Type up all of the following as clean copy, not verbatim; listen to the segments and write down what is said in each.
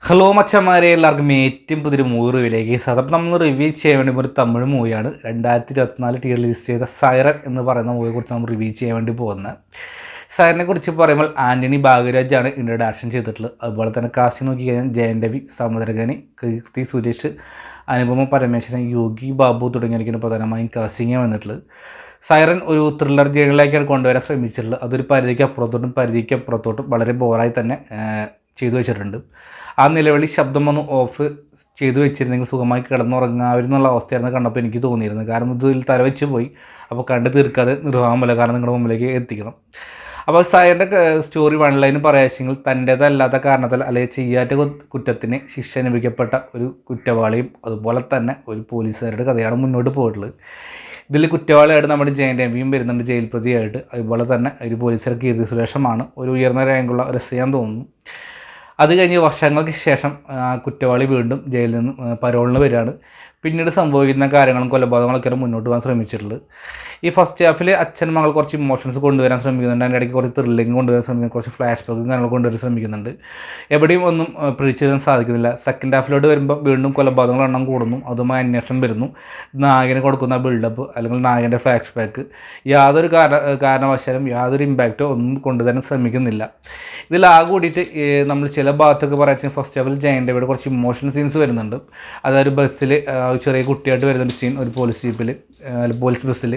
Hello മച്ചന്മാരെ, എല്ലാവർക്കും ഏറ്റവും പുതിയൊരു മൂവി റിവ്യൂയിലേക്ക് അതപ്പോൾ നമ്മൾ റിവ്യൂ ചെയ്യാൻ വേണ്ടി ഒരു തമിഴ് മൂവിയാണ് 2024 റിലീസ് ചെയ്ത സൈറൻ എന്ന് പറയുന്ന മൂവിയെക്കുറിച്ച് നമ്മൾ റിവ്യൂ ചെയ്യാൻ വേണ്ടി പോകുന്നത്. സൈറനെ കുറിച്ച് പറയുമ്പോൾ ആൻ്റണി ഭാഗ്യരാജാണ് ഇതിൻ്റെ ഡയറക്ഷൻ ചെയ്തിട്ടുള്ളത്. അതുപോലെ തന്നെ കാസ്റ്റ് നോക്കി കഴിഞ്ഞാൽ ജയൻ രവി, സമുദ്രകനി, കീർത്തി സുരേഷ്, അനുപമ പരമേശ്വരൻ, യോഗി ബാബു തുടങ്ങിയിരിക്കുന്ന പ്രധാനമായും കാസ്റ്റിംഗ് വന്നിട്ടുള്ളത്. സൈറൻ ഒരു ത്രില്ലർ ജേണിലേക്കാണ് കൊണ്ടുവരാൻ ശ്രമിച്ചിട്ടുള്ളത്. അതൊരു പരിധിക്കപ്പുറത്തോട്ടും വളരെ ബോറായി തന്നെ ചെയ്തു വെച്ചിട്ടുണ്ട്. ആ നിലവിളി ശബ്ദമൊന്നും ഓഫ് ചെയ്തു വെച്ചിരുന്നെങ്കിൽ സുഖമായി കിടന്നുറങ്ങാവുന്നുള്ള അവസ്ഥയായിരുന്നു കണ്ടപ്പോൾ എനിക്ക് തോന്നിയിരുന്നത്. കാരണം ഇതിൽ തലവെച്ച് പോയി, അപ്പോൾ കണ്ട് തീർക്കാതെ നിർവാഹം പോലെ കാരണം നിങ്ങളുടെ മുമ്പിലേക്ക് എത്തിക്കണം. അപ്പോൾ സൈറിൻ്റെ സ്റ്റോറി വൺ ലൈൻ പറയാച്ചെങ്കിൽ തൻ്റേതല്ലാത്ത കാരണത്താൽ അല്ലെങ്കിൽ ചെയ്യാത്ത കുറ്റത്തിന് ശിക്ഷ അനുഭവിക്കപ്പെട്ട ഒരു കുറ്റവാളിയും അതുപോലെ തന്നെ ഒരു പോലീസുകാരുടെ കഥയാണ് മുന്നോട്ട് പോയിട്ടുള്ളത്. ഇതിൽ കുറ്റവാളിയായിട്ട് നമ്മുടെ ജയൻ രവിയും വരുന്നുണ്ട് ജയിൽ പ്രതിയായിട്ട്. അതുപോലെ തന്നെ ഒരു പോലീസുകാർ കീർത്തി സുരേഷമാണ് ഒരു ഉയർന്ന റാങ്കുള്ള ഒരു എസ്ഐയാൻ തോന്നുന്നു. അത് കഴിഞ്ഞ് വർഷങ്ങൾക്ക് ശേഷം കുറ്റവാളി വീണ്ടും ജയിലിൽ നിന്ന് പരോളിന് വരികയാണ്. പിന്നീട് സംഭവിക്കുന്ന കാര്യങ്ങളും കൊലപാതകങ്ങളൊക്കെയാണ് മുന്നോട്ട് പോകാൻ ശ്രമിച്ചിട്ടുള്ളത്. ഈ ഫസ്റ്റ് ഹാഫിൽ അച്ഛൻ മകൾ കുറച്ച് ഇമോഷൻസ് കൊണ്ടുവരാൻ ശ്രമിക്കുന്നുണ്ട്. അതിൻ്റെ ഇടയ്ക്ക് കുറച്ച് ത്രില്ലിങ് കൊണ്ടുവരാൻ ശ്രമിക്കുന്നുണ്ട്, കുറച്ച് ഫ്ലാഷ് ബാക്കും കാര്യങ്ങൾ കൊണ്ടുവരാൻ ശ്രമിക്കുന്നുണ്ട്. എവിടെയും ഒന്നും പിടിച്ചെടുക്കാൻ സാധിക്കുന്നില്ല. സെക്കൻഡ് ഹാഫിലോട്ട് വരുമ്പോൾ വീണ്ടും കൊലപാതകങ്ങളുടെ എണ്ണം കൂടുന്നു, അതുമായി അന്വേഷണം വരുന്നു. നായകന് കൊടുക്കുന്ന ബിൽഡപ്പ് അല്ലെങ്കിൽ നായകൻ്റെ ഫ്ലാഷ് ബാക്ക് യാതൊരു കാരണവശാലും യാതൊരു ഇമ്പാക്റ്റോ ഒന്നും കൊണ്ടുതരാൻ ശ്രമിക്കുന്നില്ല. ഇതിലാകെ കൂടിയിട്ട് നമ്മൾ ചില ഭാഗത്തൊക്കെ പറയാൻ ഫസ്റ്റ് ഹാഫിൽ ജയൻ്റെ ഇവിടെ കുറച്ച് ഇമോഷണൽ സീൻസ് വരുന്നുണ്ട്. അതായത് ബസ്സിൽ ചെറിയ കുട്ടിയായിട്ട് വരുന്നൊരു സീൻ, ഒരു പോലീസ് ജീപ്പിൽ പോലീസ് ബസ്സിൽ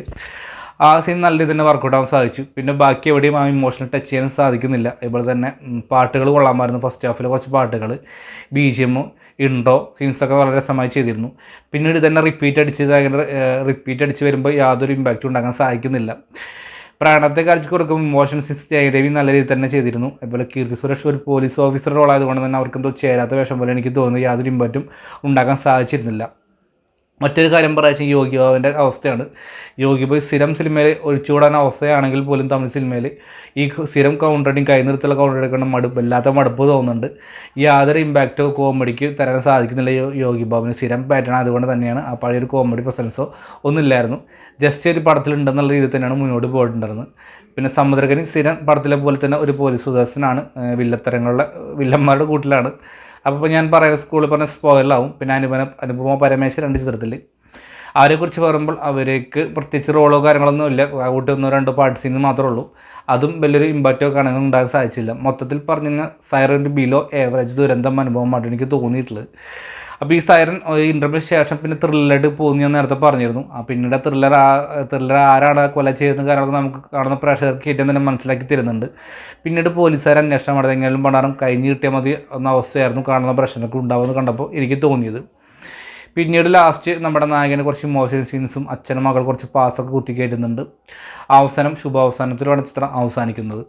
ആ സീൻ നല്ല രീതിയിൽ തന്നെ വർക്കൗട്ട് ആവാൻ സാധിച്ചു. പിന്നെ ബാക്കി എവിടെയും ആ ഇമോഷണൽ ടച്ച് ചെയ്യാൻ സാധിക്കുന്നില്ല. അതുപോലെ തന്നെ പാട്ടുകൾ കൊള്ളാമായിരുന്നു. ഫസ്റ്റ് ഹാഫിൽ കുറച്ച് പാട്ടുകൾ, BGM, ഇൻട്രോ സീൻസൊക്കെ വളരെ രസമായി ചെയ്തിരുന്നു. പിന്നീട് തന്നെ റിപ്പീറ്റ് അടിച്ച് വരുമ്പോൾ യാതൊരു ഇമ്പാക്റ്റും ഉണ്ടാക്കാൻ സാധിക്കുന്നില്ല. പ്രാണത്തെ കാഴ്ച കൊടുക്കുമ്പോൾ ഇമോഷൻ സീൻസ് ജയദേവി നല്ല രീതിയിൽ തന്നെ ചെയ്തിരുന്നു. അതുപോലെ കീർത്തി സുരേഷ് ഒരു പോലീസ് ഓഫീസർ റോളായതുകൊണ്ട് തന്നെ അവർക്കെന്തോ ചേരാത്ത വേഷം പോലെ എനിക്ക് തോന്നുന്നു. യാതൊരു ഇമ്പാക്റ്റും ഉണ്ടാക്കാൻ സാധിച്ചിരുന്നില്ല. മറ്റൊരു കാര്യം പറയാച്ചാൽ യോഗി ബാബുവിൻ്റെ അവസ്ഥയാണ്. യോഗി ബാബു സ്ഥിരം സിനിമയിൽ ഒഴിച്ചുകൂടാൻ അവസ്ഥയാണെങ്കിൽ പോലും തമിഴ് സിനിമയിൽ ഈ സ്ഥിരം കൗണ്ടറിങ് കൈനിർത്തുള്ള കൗണ്ടർ എടുക്കുന്ന വല്ലാത്ത മടുപ്പ് തോന്നുന്നുണ്ട്. യാതൊരു ഇമ്പാക്റ്റോ കോമഡിക്ക് തരാൻ സാധിക്കുന്നില്ല യോഗി ബാബുവിന്. സ്ഥിരം പാറ്റേൺ അതുകൊണ്ട് തന്നെയാണ് ആ പഴയൊരു കോമഡി പ്രസൻസോ ഒന്നുമില്ലായിരുന്നു. ജസ്റ്റ് ഒരു പടത്തിലുണ്ടെന്നുള്ള രീതിയിൽ തന്നെയാണ് മുന്നോട്ട് പോയിട്ടുണ്ടായിരുന്നത്. പിന്നെ സമുദ്രകനി സ്ഥിരം പടത്തിലെ പോലെ തന്നെ ഒരു പോലീസ് ഉദ്യോഗസ്ഥനാണ്. വില്ലന്മാരുടെ കൂട്ടിലാണ്. അപ്പോൾ ഞാൻ പറയുന്ന സ്കൂളിൽ പറഞ്ഞ സ്പോയിലാവും. പിന്നെ അനുപമ പരമേശ്വരൻ 2 ചിത്രത്തിൽ അവരെക്കുറിച്ച് പറയുമ്പോൾ അവർക്ക് പ്രത്യേകിച്ച് റോളോ കാര്യങ്ങളൊന്നും ഇല്ല. കൂട്ടി 1-2 പാട്ട് സീന് മാത്രമേ ഉള്ളൂ. അതും വലിയൊരു ഇമ്പാക്റ്റോ കാണാനൊന്നും ഉണ്ടാകാൻ സാധിച്ചില്ല. മൊത്തത്തിൽ പറഞ്ഞു കഴിഞ്ഞാൽ സൈറൻ്റെ ബിലോ ഏവറേജ് ദുരന്തം അനുഭവമായിട്ട് എനിക്ക് തോന്നിയിട്ടുള്ളത്. അപ്പോൾ ഈ സൈറൻ ഇൻ്റർവ്യൂവിന് ശേഷം പിന്നെ ത്രില്ലറായിട്ട് പോകുന്നു ഞാൻ നേരത്തെ പറഞ്ഞിരുന്നു. പിന്നീട് ത്രില്ലർ ആരാണ് കൊല ചെയ്യുന്ന കാര്യങ്ങളൊക്കെ നമുക്ക് കാണുന്ന പ്രേക്ഷകർക്ക് ഏറ്റവും തന്നെ മനസ്സിലാക്കി തരുന്നുണ്ട്. പിന്നീട് പോലീസുകാർ അന്വേഷണം നടന്നെങ്കിലും പണ്ടാറും കഴിഞ്ഞ് കിട്ടിയാൽ മതി എന്ന അവസ്ഥയായിരുന്നു കാണുന്ന പ്രശ്നമൊക്കെ ഉണ്ടാവുമെന്ന് കണ്ടപ്പോൾ എനിക്ക് തോന്നിയത്. പിന്നീട് ലാസ്റ്റ് നമ്മുടെ നായകന് കുറച്ച് ഇമോഷണൽ സീൻസും അച്ഛനും മകൾ കുറച്ച് പാസ്സൊക്കെ കുത്തിക്കയറ്റുന്നുണ്ട്. ശുഭാവസാനത്തിലാണ് ചിത്രം അവസാനിക്കുന്നത്.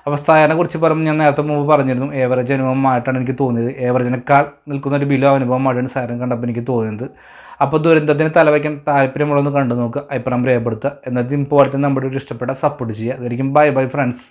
അപ്പോൾ സൈറനെ കുറിച്ച് പറയുമ്പോൾ ഞാൻ നേരത്തെ മുമ്പ് പറഞ്ഞിരുന്നു ഏവറേജ് അനുഭവമായിട്ടാണ് എനിക്ക് തോന്നിയത്. ഏവറേജിനേക്കാൾ നിൽക്കുന്ന ഒരു ബിലോ അനുഭവമായിട്ടാണ് സൈറൻ കണ്ടപ്പോൾ എനിക്ക് തോന്നിയത്. അപ്പോൾ ദുരന്തത്തിന് തലവയ്ക്കാൻ താല്പര്യമുള്ളതൊന്ന് കണ്ടു നോക്കുക, അഭിപ്രായം രേഖപ്പെടുത്തുക. എന്നതിന് ഇപ്പോൾ നമ്മുടെ ഇഷ്ടപ്പെട്ട സപ്പോർട്ട് ചെയ്യുക. അതായിരിക്കും ബൈ ഫ്രണ്ട്സ്.